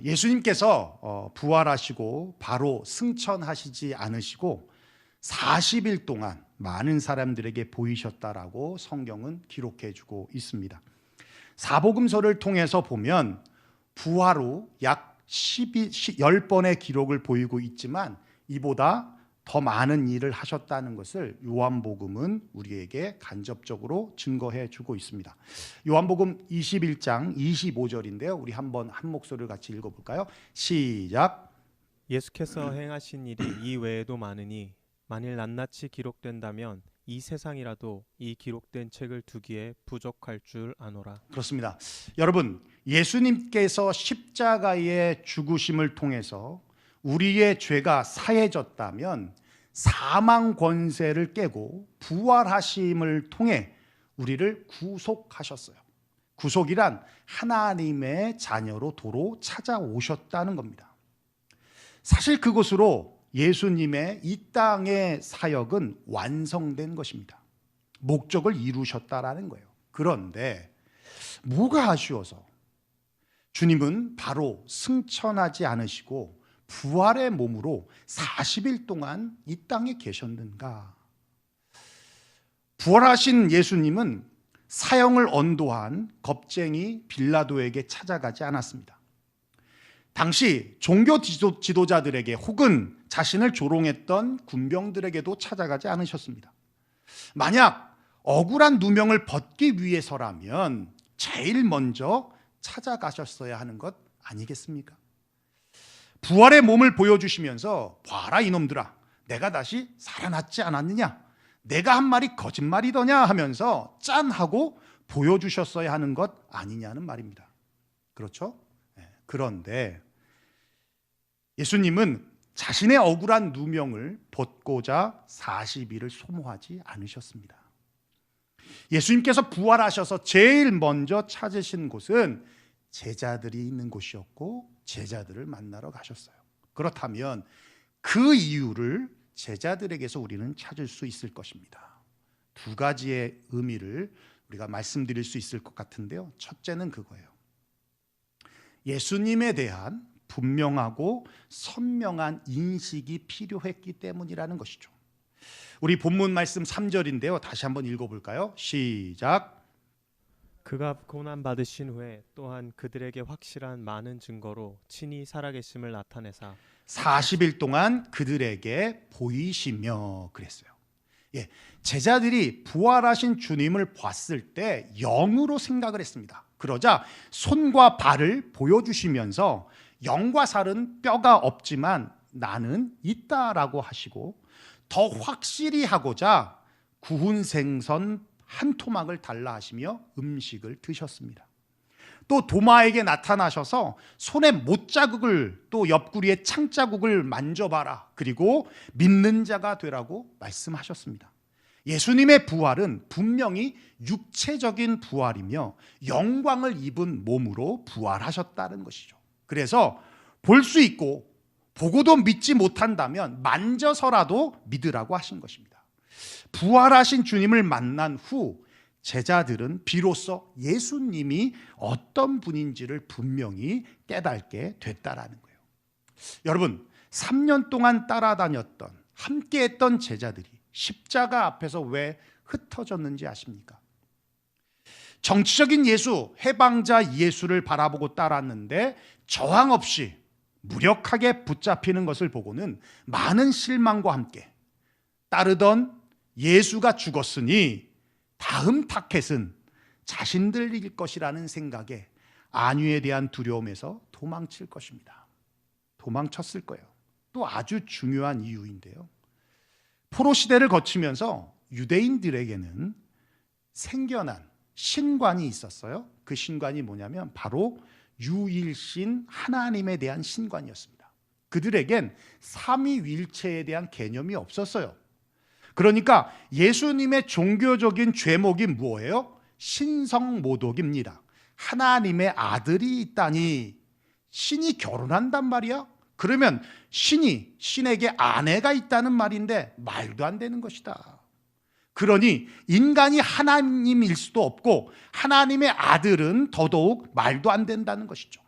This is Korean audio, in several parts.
예수님께서 부활하시고 바로 승천하시지 않으시고 40일 동안 많은 사람들에게 보이셨다라고 성경은 기록해 주고 있습니다. 사복음서를 통해서 보면 부활 후 약 10번의 기록을 보이고 있지만 이보다 더 많은 일을 하셨다는 것을 요한복음은 우리에게 간접적으로 증거해 주고 있습니다. 요한복음 21장 25절인데요. 우리 한번 한 목소리를 같이 읽어볼까요? 시작. 예수께서 행하신 일이 이 외에도 많으니 만일 낱낱이 기록된다면 이 세상이라도 이 기록된 책을 두기에 부족할 줄 아노라. 그렇습니다. 여러분, 예수님께서 십자가의 죽으심을 통해서 우리의 죄가 사해졌다면 사망 권세를 깨고 부활하심을 통해 우리를 구속하셨어요. 구속이란 하나님의 자녀로 도로 찾아오셨다는 겁니다. 사실 그것으로 예수님의 이 땅의 사역은 완성된 것입니다. 목적을 이루셨다라는 거예요. 그런데 뭐가 아쉬워서 주님은 바로 승천하지 않으시고 부활의 몸으로 40일 동안 이 땅에 계셨는가? 부활하신 예수님은 사형을 언도한 겁쟁이 빌라도에게 찾아가지 않았습니다. 당시 종교 지도자들에게 혹은 자신을 조롱했던 군병들에게도 찾아가지 않으셨습니다. 만약 억울한 누명을 벗기 위해서라면 제일 먼저 찾아가셨어야 하는 것 아니겠습니까? 부활의 몸을 보여주시면서 봐라 이놈들아, 내가 다시 살아났지 않았느냐, 내가 한 말이 거짓말이더냐 하면서 짠하고 보여주셨어야 하는 것 아니냐는 말입니다. 그렇죠? 그런데 예수님은 자신의 억울한 누명을 벗고자 40일을 소모하지 않으셨습니다. 예수님께서 부활하셔서 제일 먼저 찾으신 곳은 제자들이 있는 곳이었고 제자들을 만나러 가셨어요. 그렇다면 그 이유를 제자들에게서 우리는 찾을 수 있을 것입니다. 두 가지의 의미를 우리가 말씀드릴 수 있을 것 같은데요. 첫째는 그거예요. 예수님에 대한 분명하고 선명한 인식이 필요했기 때문이라는 것이죠. 우리 본문 말씀 3절인데요. 다시 한번 읽어볼까요? 시작. 그가 고난 받으신 후에 또한 그들에게 확실한 많은 증거로 친히 살아계심을 나타내사 40일 동안 그들에게 보이시며 그랬어요. 제자들이 부활하신 주님을 봤을 때 영으로 생각을 했습니다. 그러자 손과 발을 보여주시면서 영과 살은 뼈가 없지만 나는 있다라고 하시고 더 확실히 하고자 구운 생선 한 토막을 달라 하시며 음식을 드셨습니다. 또 도마에게 나타나셔서 손에 못자국을 또 옆구리에 창자국을 만져봐라. 그리고 믿는 자가 되라고 말씀하셨습니다. 예수님의 부활은 분명히 육체적인 부활이며 영광을 입은 몸으로 부활하셨다는 것이죠. 그래서 볼 수 있고 보고도 믿지 못한다면 만져서라도 믿으라고 하신 것입니다. 부활하신 주님을 만난 후 제자들은 비로소 예수님이 어떤 분인지를 분명히 깨닫게 됐다라는 거예요. 여러분, 3년 동안 따라다녔던 함께했던 제자들이 십자가 앞에서 왜 흩어졌는지 아십니까? 정치적인 예수, 해방자 예수를 바라보고 따랐는데 저항 없이 무력하게 붙잡히는 것을 보고는 많은 실망과 함께 따르던 예수가 죽었으니 다음 타켓은 자신들일 것이라는 생각에 안위에 대한 두려움에서 도망칠 것입니다. 도망쳤을 거예요. 또 아주 중요한 이유인데요. 포로 시대를 거치면서 유대인들에게는 생겨난 신관이 있었어요. 그 신관이 뭐냐면 바로 유일신 하나님에 대한 신관이었습니다. 그들에겐 삼위일체에 대한 개념이 없었어요. 그러니까 예수님의 종교적인 죄목이 뭐예요? 신성모독입니다. 하나님의 아들이 있다니 신이 결혼한단 말이야? 그러면 신에게 아내가 있다는 말인데 말도 안 되는 것이다. 그러니 인간이 하나님일 수도 없고 하나님의 아들은 더더욱 말도 안 된다는 것이죠.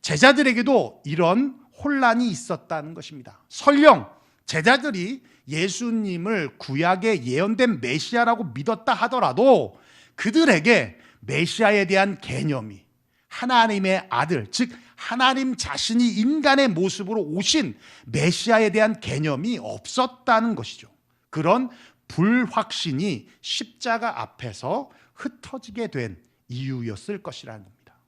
제자들에게도 이런 혼란이 있었다는 것입니다. 설령 제자들이 예수님을 구약에 예언된 메시아라고 믿었다 하더라도 그들에게 메시아에 대한 개념이 하나님의 아들, 즉 하나님 자신이 인간의 모습으로 오신 메시아에 대한 개념이 없었다는 것이죠. 그런 불확신이 십자가 앞에서 흩어지게 된 이유였을 것이라는 겁니다.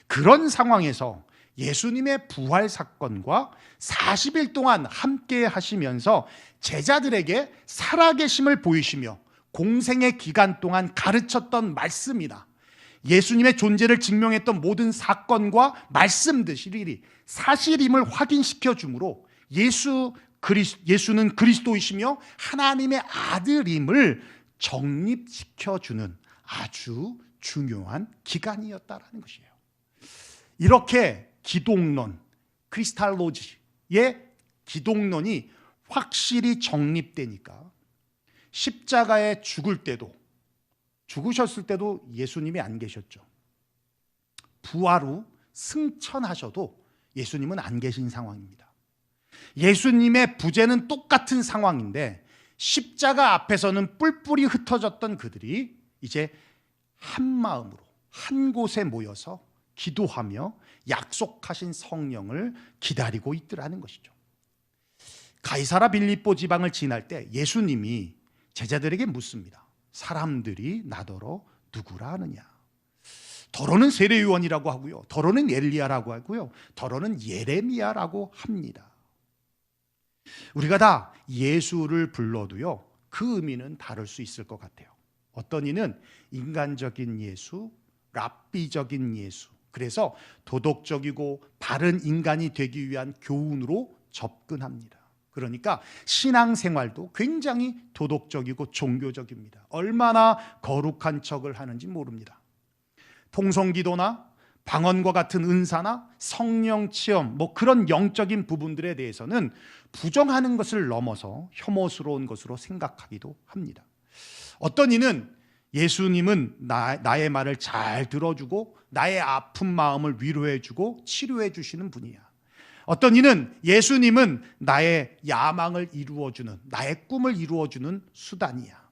그런 상황에서 예수님의 부활 사건과 40일 동안 함께 하시면서 제자들에게 살아계심을 보이시며 공생의 기간 동안 가르쳤던 말씀이나 예수님의 존재를 증명했던 모든 사건과 말씀들이 사실임을 확인시켜 주므로 예수는 그리스도이시며 하나님의 아들임을 정립시켜 주는 아주 중요한 기간이었다라는 것이에요. 이렇게 기독론, 크리스탈로지의 기독론이 확실히 정립되니까 십자가에 죽으셨을 때도 예수님이 안 계셨죠. 부활 후 승천하셔도 예수님은 안 계신 상황입니다. 예수님의 부재는 똑같은 상황인데 십자가 앞에서는 뿔뿔이 흩어졌던 그들이 이제 한 마음으로 한 곳에 모여서 기도하며 약속하신 성령을 기다리고 있더라는 것이죠. 가이사라 빌립보 지방을 지날 때 예수님이 제자들에게 묻습니다. 사람들이 나더러 누구라 하느냐? 더러는 세례요한이라고 하고요, 더러는 엘리야라고 하고요, 더러는 예레미야라고 합니다. 우리가 다 예수를 불러도요, 그 의미는 다를 수 있을 것 같아요. 어떤 이는 인간적인 예수, 랍비적인 예수, 그래서 도덕적이고 바른 인간이 되기 위한 교훈으로 접근합니다. 그러니까 신앙생활도 굉장히 도덕적이고 종교적입니다. 얼마나 거룩한 척을 하는지 모릅니다. 통성기도나 방언과 같은 은사나 성령 체험, 그런 영적인 부분들에 대해서는 부정하는 것을 넘어서 혐오스러운 것으로 생각하기도 합니다. 어떤 이는 예수님은 나의 말을 잘 들어주고 나의 아픈 마음을 위로해주고 치료해 주시는 분이야. 어떤 이는 예수님은 나의 야망을 이루어주는, 나의 꿈을 이루어주는 수단이야.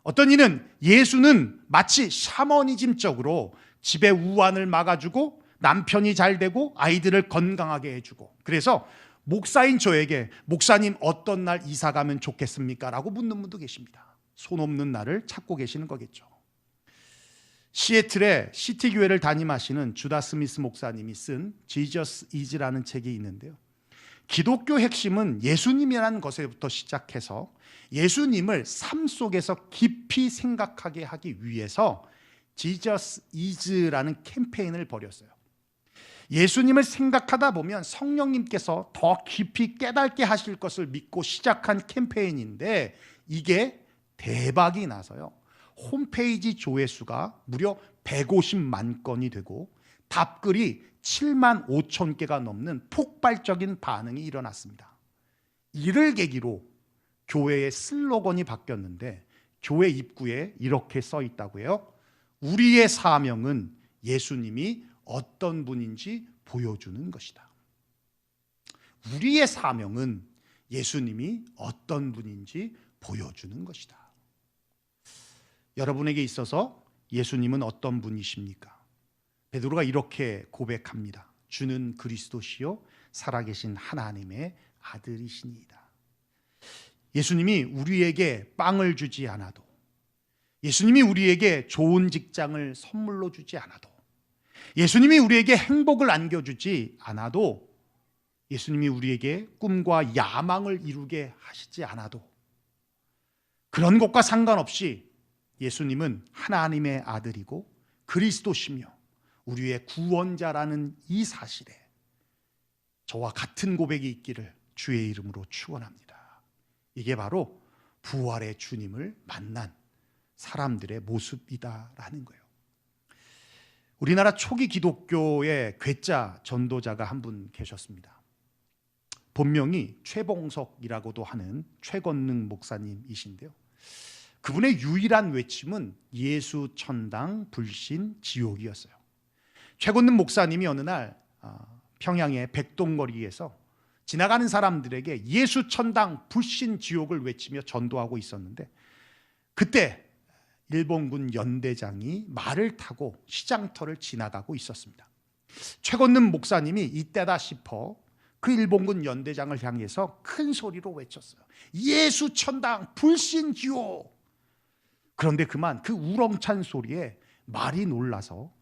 어떤 이는 예수는 마치 샤머니즘적으로 집에 우환을 막아주고 남편이 잘 되고 아이들을 건강하게 해주고, 그래서 목사인 저에게 목사님 어떤 날 이사 가면 좋겠습니까? 라고 묻는 분도 계십니다. 손 없는 날을 찾고 계시는 거겠죠. 시애틀의 시티교회를 담임하시는 주다 스미스 목사님이 쓴 Jesus Is라는 책이 있는데요, 기독교 핵심은 예수님이라는 것에부터 시작해서 예수님을 삶 속에서 깊이 생각하게 하기 위해서 Jesus Is라는 캠페인을 벌였어요. 예수님을 생각하다 보면 성령님께서 더 깊이 깨닫게 하실 것을 믿고 시작한 캠페인인데 이게 대박이 나서요, 홈페이지 조회수가 무려 150만 건이 되고 답글이 7만 5천 개가 넘는 폭발적인 반응이 일어났습니다. 이를 계기로 교회의 슬로건이 바뀌었는데 교회 입구에 이렇게 써 있다고 해요. 우리의 사명은 예수님이 어떤 분인지 보여주는 것이다. 우리의 사명은 예수님이 어떤 분인지 보여주는 것이다. 여러분에게 있어서 예수님은 어떤 분이십니까? 베드로가 이렇게 고백합니다. 주는 그리스도시요 살아계신 하나님의 아들이시니이다. 예수님이 우리에게 빵을 주지 않아도, 예수님이 우리에게 좋은 직장을 선물로 주지 않아도, 예수님이 우리에게 행복을 안겨주지 않아도, 예수님이 우리에게 꿈과 야망을 이루게 하시지 않아도, 그런 것과 상관없이 예수님은 하나님의 아들이고 그리스도시며 우리의 구원자라는 이 사실에 저와 같은 고백이 있기를 주의 이름으로 축원합니다. 이게 바로 부활의 주님을 만난 사람들의 모습이다라는 거예요. 우리나라 초기 기독교의 괴짜 전도자가 한 분 계셨습니다. 본명이 최봉석이라고도 하는 최건능 목사님이신데요, 그분의 유일한 외침은 예수 천당 불신 지옥이었어요. 최건능 목사님이 어느 날 평양의 백동거리에서 지나가는 사람들에게 예수 천당 불신 지옥을 외치며 전도하고 있었는데, 그때 일본군 연대장이 말을 타고 시장터를 지나가고 있었습니다. 최건능 목사님이 이때다 싶어 그 일본군 연대장을 향해서 큰 소리로 외쳤어요. 예수 천당 불신 지옥. 그런데 그만 그 우렁찬 소리에 말이 놀라서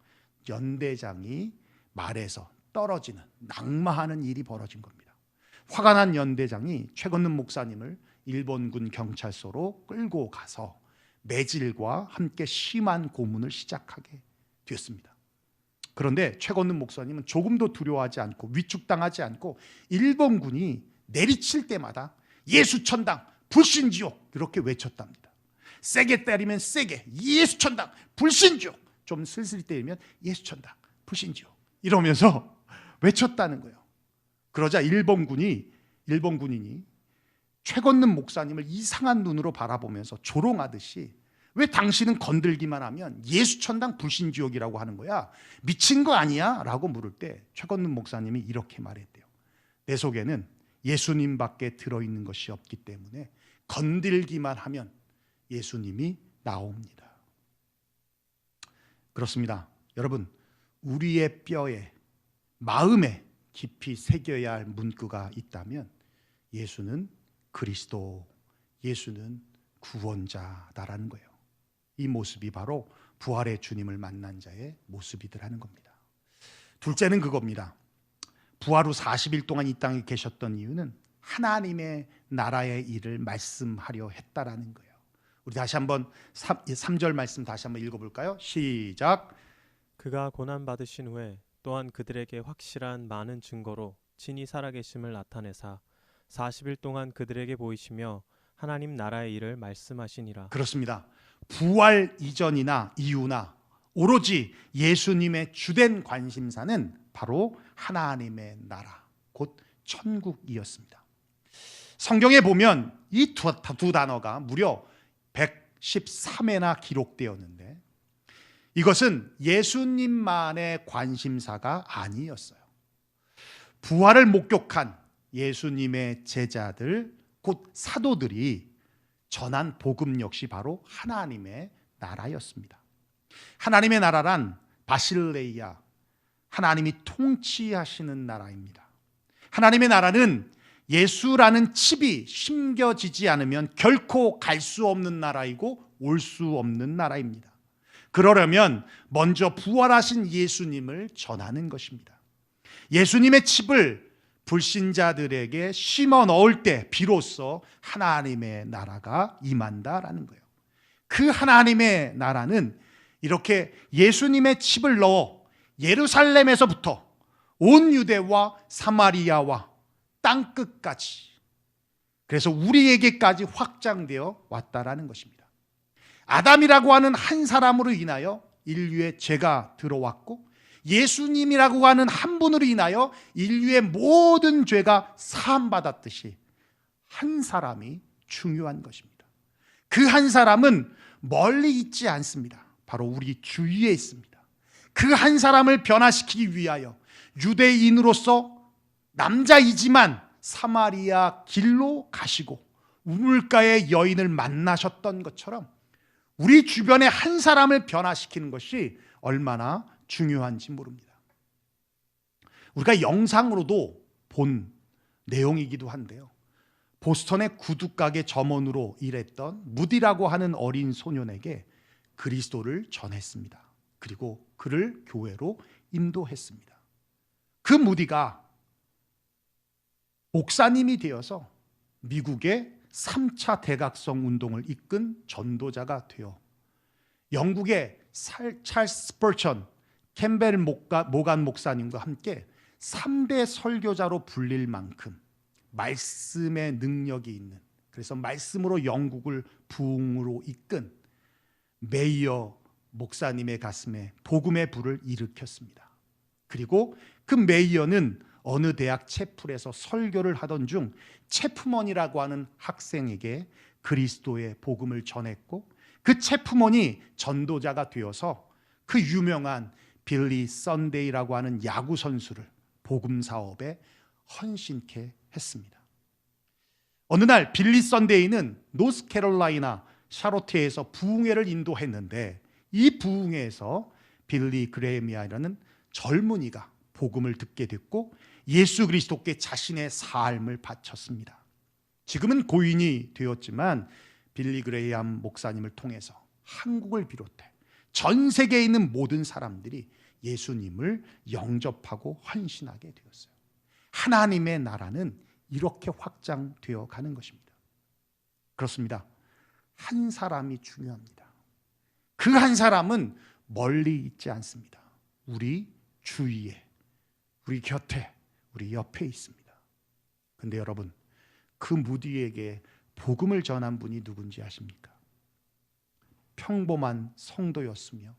연대장이 말에서 떨어지는, 낙마하는 일이 벌어진 겁니다. 화가 난 연대장이 최건능 목사님을 일본군 경찰서로 끌고 가서 매질과 함께 심한 고문을 시작하게 되었습니다. 그런데 최건능 목사님은 조금도 두려워하지 않고 위축당하지 않고 일본군이 내리칠 때마다 예수 천당 불신지옥 이렇게 외쳤답니다. 세게 때리면 세게 예수 천당 불신지옥, 좀 슬슬 때리면 예수 천당 불신지옥 이러면서 외쳤다는 거예요. 그러자 일본군인이 최건능 목사님을 이상한 눈으로 바라보면서 조롱하듯이, 왜 당신은 건들기만 하면 예수 천당 불신지옥이라고 하는 거야? 미친 거 아니야? 라고 물을 때 최건능 목사님이 이렇게 말했대요. 내 속에는 예수님밖에 들어있는 것이 없기 때문에 건들기만 하면 예수님이 나옵니다. 그렇습니다. 여러분, 우리의 뼈에, 마음에 깊이 새겨야 할 문구가 있다면 예수는 그리스도, 예수는 구원자다라는 거예요. 이 모습이 바로 부활의 주님을 만난 자의 모습이더라는 겁니다. 둘째는 그겁니다. 부활 후 40일 동안 이 땅에 계셨던 이유는 하나님의 나라의 일을 말씀하려 했다라는 거예요. 우리 다시 한번 3절 말씀 다시 한번 읽어볼까요? 시작. 그가 고난 받으신 후에 또한 그들에게 확실한 많은 증거로 친히 살아계심을 나타내사 40일 동안 그들에게 보이시며 하나님 나라의 일을 말씀하시니라. 그렇습니다. 부활 이전이나 이후나 오로지 예수님의 주된 관심사는 바로 하나님의 나라, 곧 천국이었습니다. 성경에 보면 이 두 단어가 무려 113회나 기록되었는데, 이것은 예수님만의 관심사가 아니었어요. 부활을 목격한 예수님의 제자들, 곧 사도들이 전한 복음 역시 바로 하나님의 나라였습니다. 하나님의 나라란 바실레이아, 하나님이 통치하시는 나라입니다. 하나님의 나라는 예수라는 칩이 심겨지지 않으면 결코 갈 수 없는 나라이고 올 수 없는 나라입니다. 그러려면 먼저 부활하신 예수님을 전하는 것입니다. 예수님의 칩을 불신자들에게 심어 넣을 때 비로소 하나님의 나라가 임한다라는 거예요. 그 하나님의 나라는 이렇게 예수님의 칩을 넣어 예루살렘에서부터 온 유대와 사마리아와 땅끝까지, 그래서 우리에게까지 확장되어 왔다라는 것입니다. 아담이라고 하는 한 사람으로 인하여 인류의 죄가 들어왔고, 예수님이라고 하는 한 분으로 인하여 인류의 모든 죄가 사함받았듯이 한 사람이 중요한 것입니다. 그 한 사람은 멀리 있지 않습니다. 바로 우리 주위에 있습니다. 그 한 사람을 변화시키기 위하여 유대인으로서 남자이지만 사마리아 길로 가시고 우물가의 여인을 만나셨던 것처럼 우리 주변에 한 사람을 변화시키는 것이 얼마나 중요한지 모릅니다. 우리가 영상으로도 본 내용이기도 한데요, 보스턴의 구두가게 점원으로 일했던 무디라고 하는 어린 소년에게 그리스도를 전했습니다. 그리고 그를 교회로 인도했습니다. 그 무디가 목사님이 되어서 미국의 3차 대각성 운동을 이끈 전도자가 되어 영국의 찰스 스퍼천, 캠벨 모간 목사님과 함께 3대 설교자로 불릴 만큼 말씀의 능력이 있는, 그래서 말씀으로 영국을 부흥으로 이끈 메이어 목사님의 가슴에 복음의 불을 일으켰습니다. 그리고 그 메이어는 어느 대학 채플에서 설교를 하던 중 채프먼이라고 하는 학생에게 그리스도의 복음을 전했고, 그 채프먼이 전도자가 되어서 그 유명한 빌리 선데이라고 하는 야구 선수를 복음 사업에 헌신케 했습니다. 어느 날 빌리 선데이는 노스캐롤라이나 샤로트에서 부흥회를 인도했는데 이 부흥회에서 빌리 그레미아라는 젊은이가 복음을 듣게 됐고 예수 그리스도께 자신의 삶을 바쳤습니다. 지금은 고인이 되었지만 빌리 그레이엄 목사님을 통해서 한국을 비롯해 전 세계에 있는 모든 사람들이 예수님을 영접하고 헌신하게 되었어요. 하나님의 나라는 이렇게 확장되어 가는 것입니다. 그렇습니다. 한 사람이 중요합니다. 그 한 사람은 멀리 있지 않습니다. 우리 주위에, 우리 곁에, 우리 옆에 있습니다. 근데 여러분, 그 무디에게 복음을 전한 분이 누군지 아십니까? 평범한 성도였으며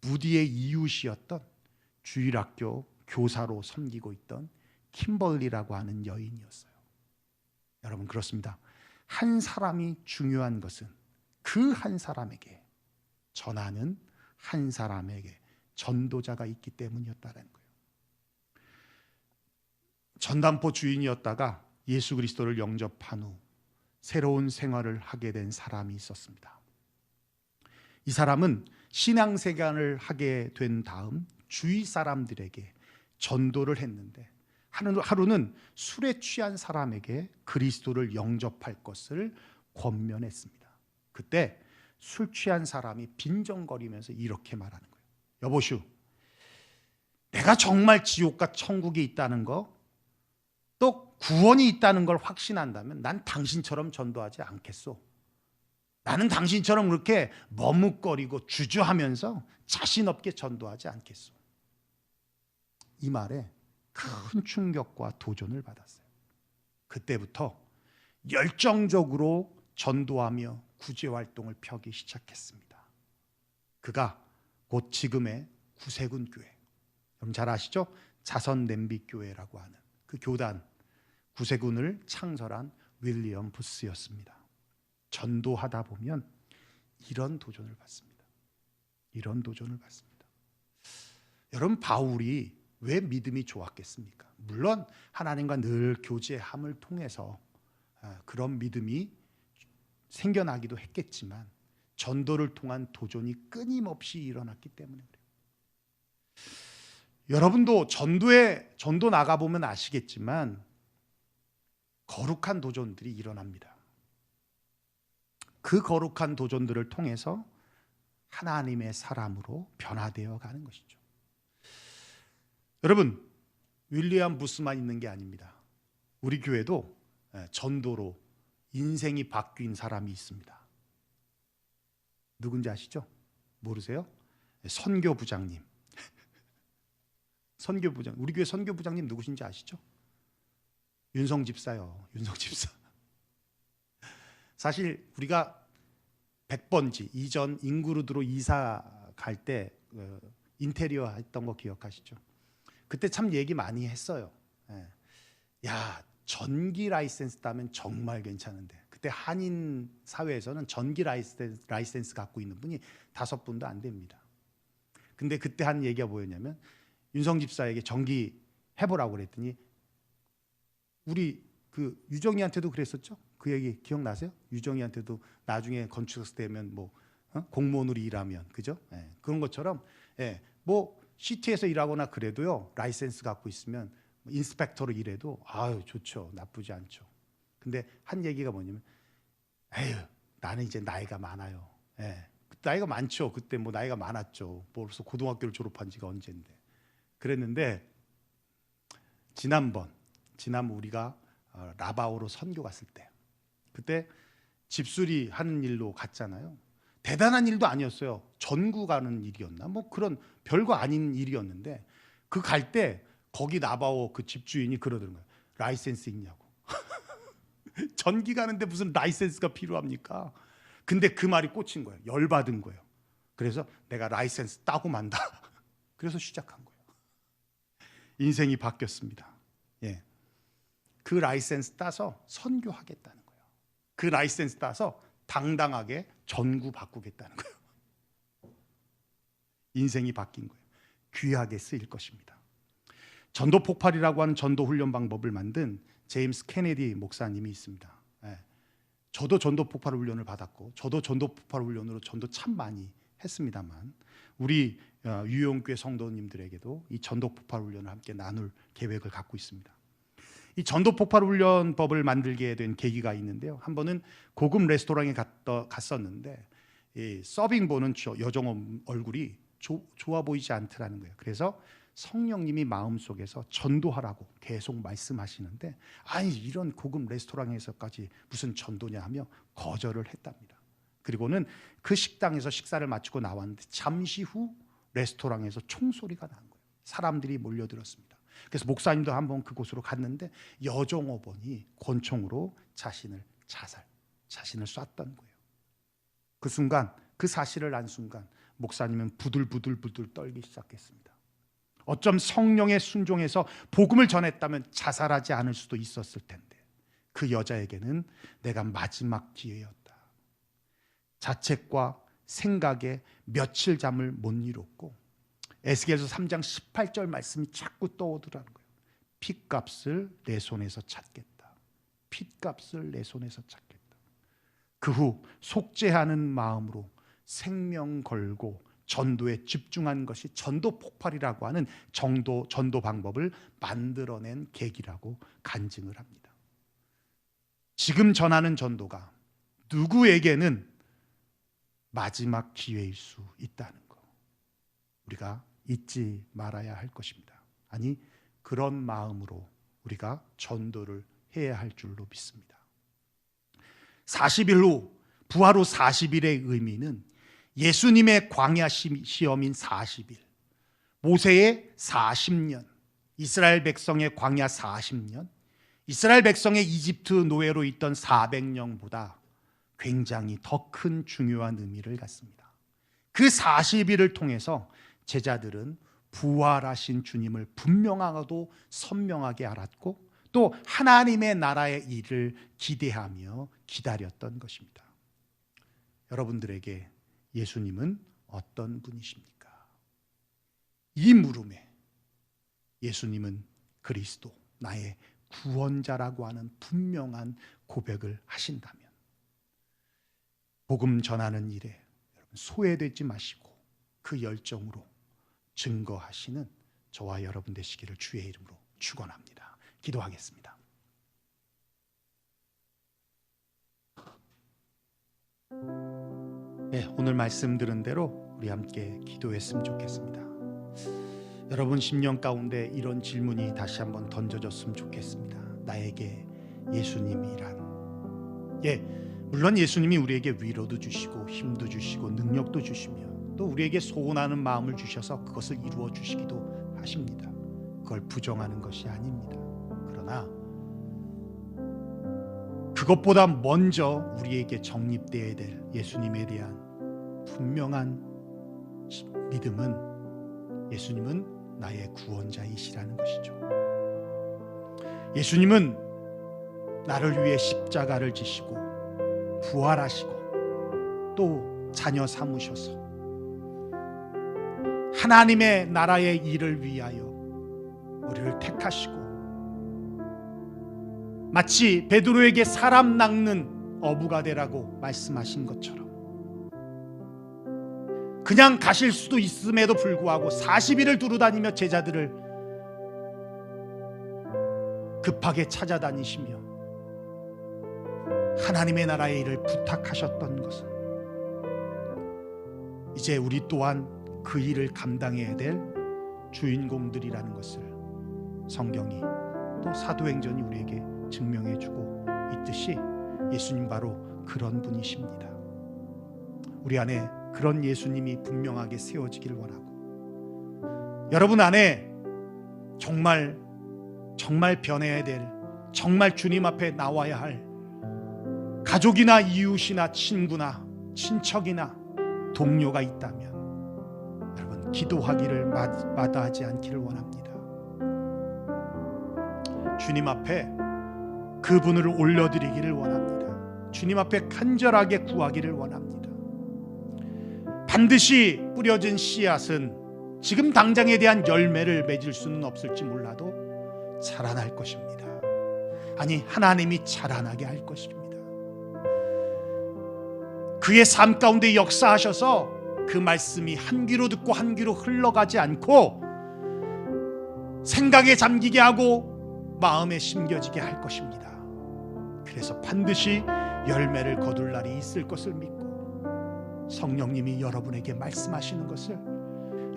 무디의 이웃이었던 주일학교 교사로 섬기고 있던 킴벌리라고 하는 여인이었어요. 여러분, 그렇습니다. 한 사람이 중요한 것은 그 한 사람에게 전하는 한 사람에게 전도자가 있기 때문이었다는 거예요. 전담포 주인이었다가 예수 그리스도를 영접한 후 새로운 생활을 하게 된 사람이 있었습니다. 이 사람은 신앙생활을 하게 된 다음 주위 사람들에게 전도를 했는데 하루는 술에 취한 사람에게 그리스도를 영접할 것을 권면했습니다. 그때 술 취한 사람이 빈정거리면서 이렇게 말하는 거예요. 여보슈, 내가 정말 지옥과 천국이 있다는 거, 또 구원이 있다는 걸 확신한다면 난 당신처럼 전도하지 않겠소. 나는 당신처럼 그렇게 머뭇거리고 주저하면서 자신 없게 전도하지 않겠소. 이 말에 큰 충격과 도전을 받았어요. 그때부터 열정적으로 전도하며 구제활동을 펴기 시작했습니다. 그가 곧 지금의 구세군 교회, 여러분 잘 아시죠? 자선냄비교회라고 하는 그 교단 구세군을 창설한 윌리엄 부스였습니다. 전도하다 보면 이런 도전을 받습니다. 이런 도전을 받습니다. 여러분, 바울이 왜 믿음이 좋았겠습니까? 물론 하나님과 늘 교제함을 통해서 그런 믿음이 생겨나기도 했겠지만 전도를 통한 도전이 끊임없이 일어났기 때문에 그래요. 여러분도 전도 나가보면 아시겠지만 거룩한 도전들이 일어납니다. 그 거룩한 도전들을 통해서 하나님의 사람으로 변화되어 가는 것이죠. 여러분, 윌리엄 부스만 있는 게 아닙니다. 우리 교회도 전도로 인생이 바뀐 사람이 있습니다. 누군지 아시죠? 모르세요? 선교부장님. 선교부장. 우리 교회 선교부장님 누구신지 아시죠? 윤성 집사요. 윤성 집사. 사실 우리가 100번지 이전 잉그루드로 이사 갈 때 인테리어 했던 거 기억하시죠? 그때 참 얘기 많이 했어요. 야, 전기 라이센스 따면 정말 괜찮은데, 그때 한인 사회에서는 전기 라이센스 갖고 있는 분이 5분도 안 됩니다. 근데 그때 한 얘기가 뭐였냐면 윤성 집사에게 전기 해보라고 그랬더니 우리 그 유정이한테도 그랬었죠? 그 얘기 기억나세요? 유정이한테도 나중에 건축사 되면 뭐 공무원으로 일하면, 그죠? 그런 것처럼 뭐 시티에서 일하거나 그래도요, 라이센스 갖고 있으면 인스펙터로 일해도 아유 좋죠, 나쁘지 않죠. 근데 한 얘기가 뭐냐면, 에휴, 나는 이제 나이가 많아요. 나이가 많죠. 그때 뭐 나이가 많았죠. 벌써 고등학교를 졸업한 지가 언젠데. 그랬는데 지난번 우리가 라바오로 선교 갔을 때, 그때 집수리 하는 일로 갔잖아요. 대단한 일도 아니었어요. 전구 가는 일이었나? 뭐 그런 별거 아닌 일이었는데, 그 갈 때 거기 라바오 그 집주인이 그러더라고요. 라이센스 있냐고. 전기 가는데 무슨 라이센스가 필요합니까? 근데 그 말이 꽂힌 거예요. 열받은 거예요. 그래서 내가 라이센스 따고 만다. 그래서 시작한 거예요. 인생이 바뀌었습니다. 그 라이센스 따서 선교하겠다는 거예요. 그 라이센스 따서 당당하게 전구 바꾸겠다는 거예요. 인생이 바뀐 거예요. 귀하게 쓰일 것입니다. 전도 폭발이라고 하는 전도 훈련 방법을 만든 제임스 케네디 목사님이 있습니다. 예. 저도 전도 폭발 훈련을 받았고, 저도 전도 폭발 훈련으로 전도 참 많이 했습니다만, 우리 유용교회 성도님들에게도 이 전도 폭발 훈련을 함께 나눌 계획을 갖고 있습니다. 이 전도 폭발 훈련법을 만들게 된 계기가 있는데요. 한 번은 고급 레스토랑에 갔었는데 이 서빙 보는 여종 얼굴이 좋아 보이지 않더라는 거예요. 그래서 성령님이 마음속에서 전도하라고 계속 말씀하시는데, 아니 이런 고급 레스토랑에서까지 무슨 전도냐 하며 거절을 했답니다. 그리고는 그 식당에서 식사를 마치고 나왔는데 잠시 후 레스토랑에서 총소리가 난 거예요. 사람들이 몰려들었습니다. 그래서 목사님도 한번 그곳으로 갔는데 여종업원이 권총으로 자신을 쐈던 거예요. 그 순간, 그 사실을 안 순간 목사님은 부들부들 떨기 시작했습니다. 어쩜 성령에 순종해서 복음을 전했다면 자살하지 않을 수도 있었을 텐데, 그 여자에게는 내가 마지막 기회였다. 자책과 생각에 며칠 잠을 못 이뤘고, 에스겔서 3장 18절 말씀이 자꾸 떠오르라는 거예요. 핏값을 내 손에서 찾겠다. 핏값을 내 손에서 찾겠다. 그 후 속죄하는 마음으로 생명 걸고 전도에 집중한 것이 전도 폭발이라고 하는 전도 방법을 만들어낸 계기라고 간증을 합니다. 지금 전하는 전도가 누구에게는 마지막 기회일 수 있다는 거, 우리가 잊지 말아야 할 것입니다. 아니, 그런 마음으로 우리가 전도를 해야 할 줄로 믿습니다. 40일 후, 부활 후 40일의 의미는 예수님의 광야 시험인 40일, 모세의 40년, 이스라엘 백성의 광야 40년, 이스라엘 백성의 이집트 노예로 있던 400년보다 굉장히 더 큰 중요한 의미를 갖습니다. 그 40일을 통해서 제자들은 부활하신 주님을 분명하고도 선명하게 알았고, 또 하나님의 나라의 일을 기대하며 기다렸던 것입니다. 여러분들에게 예수님은 어떤 분이십니까? 이 물음에 예수님은 그리스도, 나의 구원자라고 하는 분명한 고백을 하신다면, 복음 전하는 일에 여러분 소외되지 마시고 그 열정으로 증거하시는 저와 여러분 되시기를 주의 이름으로 축원합니다. 기도하겠습니다. 네, 오늘 말씀 들은 대로 우리 함께 기도했으면 좋겠습니다. 여러분 심령 가운데 이런 질문이 다시 한번 던져졌으면 좋겠습니다. 나에게 예수님이란, 물론 예수님이 우리에게 위로도 주시고 힘도 주시고 능력도 주시며 또 우리에게 소원하는 마음을 주셔서 그것을 이루어 주시기도 하십니다. 그걸 부정하는 것이 아닙니다. 그러나 그것보다 먼저 우리에게 정립되어야 될 예수님에 대한 분명한 믿음은, 예수님은 나의 구원자이시라는 것이죠. 예수님은 나를 위해 십자가를 지시고 부활하시고 또 자녀 삼으셔서 하나님의 나라의 일을 위하여 우리를 택하시고, 마치 베드로에게 사람 낚는 어부가 되라고 말씀하신 것처럼 그냥 가실 수도 있음에도 불구하고 40일을 두루다니며 제자들을 급하게 찾아다니시며 하나님의 나라의 일을 부탁하셨던 것은 이제 우리 또한 그 일을 감당해야 될 주인공들이라는 것을 성경이 또 사도행전이 우리에게 증명해주고 있듯이 예수님 바로 그런 분이십니다. 우리 안에 그런 예수님이 분명하게 세워지기를 원하고, 여러분 안에 정말 변해야 될, 정말 주님 앞에 나와야 할 가족이나 이웃이나 친구나 친척이나 동료가 있다면 여러분 기도하기를 마다하지 않기를 원합니다. 주님 앞에 그분을 올려드리기를 원합니다. 주님 앞에 간절하게 구하기를 원합니다. 반드시 뿌려진 씨앗은 지금 당장에 대한 열매를 맺을 수는 없을지 몰라도 자라날 것입니다. 아니, 하나님이 자라나게 할 것입니다. 그의 삶 가운데 역사하셔서 그 말씀이 한 귀로 듣고 한 귀로 흘러가지 않고 생각에 잠기게 하고 마음에 심겨지게 할 것입니다. 그래서 반드시 열매를 거둘 날이 있을 것을 믿고 성령님이 여러분에게 말씀하시는 것을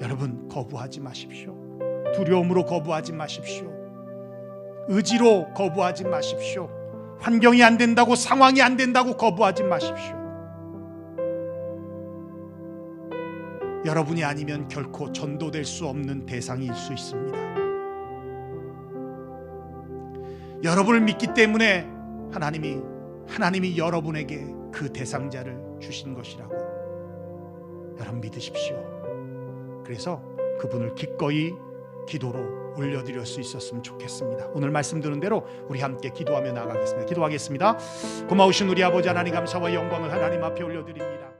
여러분 거부하지 마십시오. 두려움으로 거부하지 마십시오. 의지로 거부하지 마십시오. 환경이 안 된다고, 상황이 안 된다고 거부하지 마십시오. 여러분이 아니면 결코 전도될 수 없는 대상일 수 있습니다. 여러분을 믿기 때문에 하나님이 여러분에게 그 대상자를 주신 것이라고 여러분 믿으십시오. 그래서 그분을 기꺼이 기도로 올려드릴 수 있었으면 좋겠습니다. 오늘 말씀 드린 대로 우리 함께 기도하며 나가겠습니다. 기도하겠습니다. 고마우신 우리 아버지 하나님, 감사와 영광을 하나님 앞에 올려드립니다.